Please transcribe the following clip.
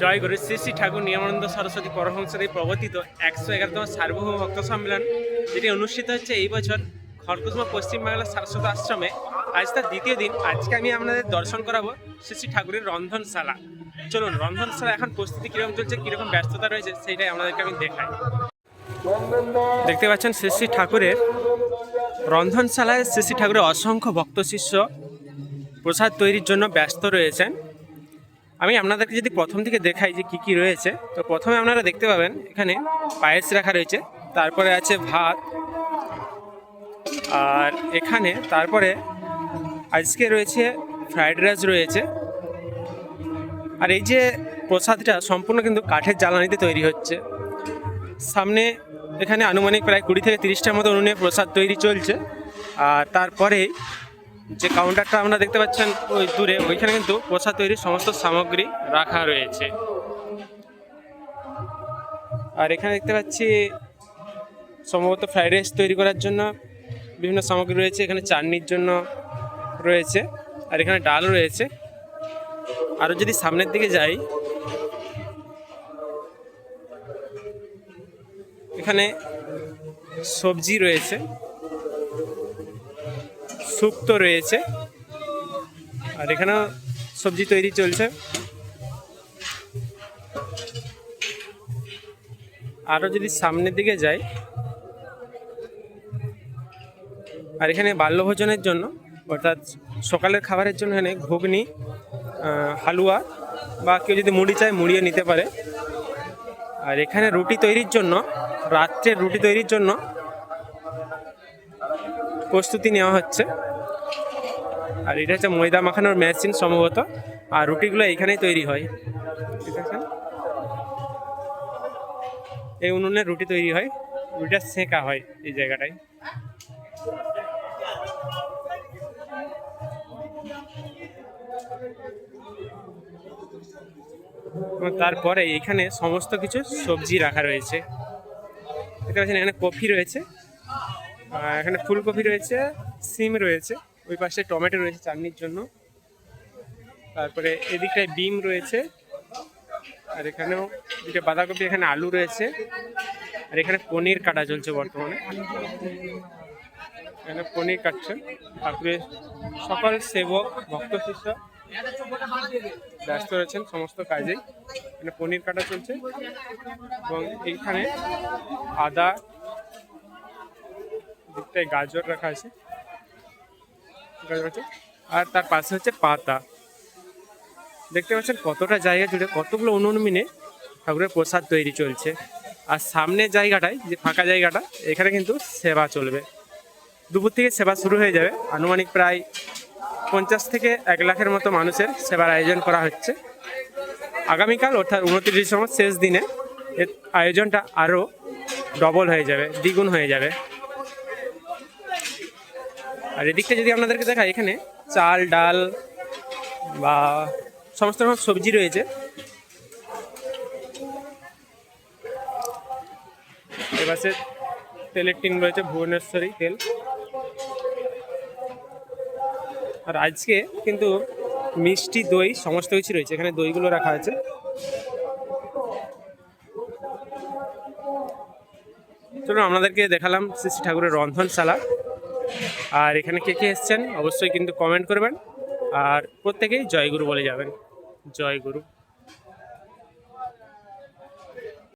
জয় গুরু শ্রী শ্রী ঠাকুর নিয়মানন্দ সরস্বতী পরমহংসের প্রবর্তিত 111তম সার্বভৌম ভক্ত সম্মেলন, যেটি অনুষ্ঠিত হচ্ছে এই বছর খড়কুসমা পশ্চিমবাংলার সারস্বত আশ্রমে। আজ তার দ্বিতীয় দিন। আজকে আমি আপনাদের দর্শন করাবো শ্রী শ্রী ঠাকুরের রন্ধনশালা। চলুন, রন্ধনশালা এখন প্রস্তুতি কীরকম চলছে, কীরকম ব্যস্ততা রয়েছে, সেইটাই আপনাদেরকে আমি দেখাই। দেখতে পাচ্ছেন শ্রী শ্রী ঠাকুরের রন্ধনশালায় শ্রী শ্রী ঠাকুরের অসংখ্য ভক্ত শিষ্য প্রসাদ তৈরির জন্য ব্যস্ত রয়েছেন। আমি আপনাদেরকে যদি প্রথম থেকে দেখাই যে কি কি রয়েছে, তো প্রথমে আপনারা দেখতে পাবেন এখানে পায়েস রাখা রয়েছে, তারপরে আছে ভাত, আর এখানে তারপরে আজকে রয়েছে ফ্রাইড রাইস রয়েছে। আর এই যে প্রসাদটা সম্পূর্ণ কিন্তু কাঠের জ্বালানিতে তৈরি হচ্ছে। সামনে এখানে আনুমানিক প্রায় 20 থেকে 30টার মতো উনুনে প্রসাদ তৈরি চলছে। আর তারপরে যে কাউন্টারটা আমরা দেখতে পাচ্ছেন ওই দূরে, ওইখানে কিন্তু প্রসাদ তৈরির সমস্ত সামগ্রী রাখা রয়েছে। আর এখানে দেখতে পাচ্ছি সম্ভবত ফ্রাইড রাইস তৈরি করার জন্য বিভিন্ন সামগ্রী রয়েছে। এখানে চাটনির জন্য রয়েছে, আর এখানে ডাল রয়েছে। আরও যদি সামনের দিকে যাই, এখানে সবজি রয়েছে, শুক্তো রয়েছে, আর এখানেও সবজি তৈরি চলছে। আরও যদি সামনের দিকে যাই, আর এখানে বাল্যভোজনের জন্য অর্থাৎ সকালের খাবারের জন্য এখানে ঘুগনি, হালুয়া, বা কেউ যদি মুড়ি চায় মুড়িও নিতে পারে। আর এখানে রুটি তৈরির জন্য, রাত্রের রুটি তৈরির জন্য প্রস্তুতি নেওয়া হচ্ছে। আর এটা হচ্ছে ময়দা মাখানোর মেশিন সম্ভবত, আর রুটিগুলো এইখানেই তৈরি হয়। ঠিক আছে, এই উনুনে রুটি তৈরি হয়, রুটিটা সেঁকা হয় এই জায়গাটায়। তারপরে এখানে সমস্ত কিছু সবজি রাখা রয়েছে। দেখতে পাচ্ছেন এখানে কফি রয়েছে, এখানে ফুলকপি রয়েছে, সিম রয়েছে, ওই পাশে টমেটো রয়েছে চাটনির জন্য, তারপরে এদিকটায় বিম রয়েছে, আর এখানেও দুটো বাঁধাকপি, এখানে আলু রয়েছে, আর এখানে পনির কাটা চলছে বর্তমানে। এখানে পনির কাটছে। তারপরে সকল সেবক ভক্ত শিষ্য ব্যস্ত রয়েছেন সমস্ত কাজেই। এখানে পনির কাটা চলছে, এবং এইখানে আদা, দিকটায় গাজর রাখা আছে, গাজর আছে, আর তার পাশে হচ্ছে পাতা। দেখতে পাচ্ছেন কতটা জায়গা জুড়ে কতগুলো উনুন মিলে ঠাকুরের প্রসাদ তৈরি চলছে। আর সামনের জায়গাটায় যে ফাঁকা জায়গাটা, এখানে কিন্তু সেবা চলবে। দুপুর থেকে সেবা শুরু হয়ে যাবে। আনুমানিক প্রায় 50 থেকে 1 লাখের মতো মানুষের সেবার আয়োজন করা হচ্ছে। আগামীকাল অর্থাৎ 29 ডিসেম্বর শেষ দিনে এর আয়োজনটা আরও ডবল হয়ে যাবে, দ্বিগুণ হয়ে যাবে। আর এদিকটা যদি আপনাদেরকে দেখায়, এখানে চাল, ডাল বা সমস্ত রকম সবজি রয়েছে। এবারে তেলের টিন রয়েছে, ভুবনেশ্বরী তেল। আর আজকে কিন্তু মিষ্টি, দই সমস্ত কিছু রয়েছে। এখানে দইগুলো রাখা আছে। চলুন, আপনাদেরকে দেখালাম শ্রী শ্রী ঠাকুরের রন্ধনশালা। আর এখানে কে কে এসছেন অবশ্যই কিন্তু কমেন্ট করবেন, আর প্রত্যেকেই জয়গুরু বলে যাবেন। জয় গুরু।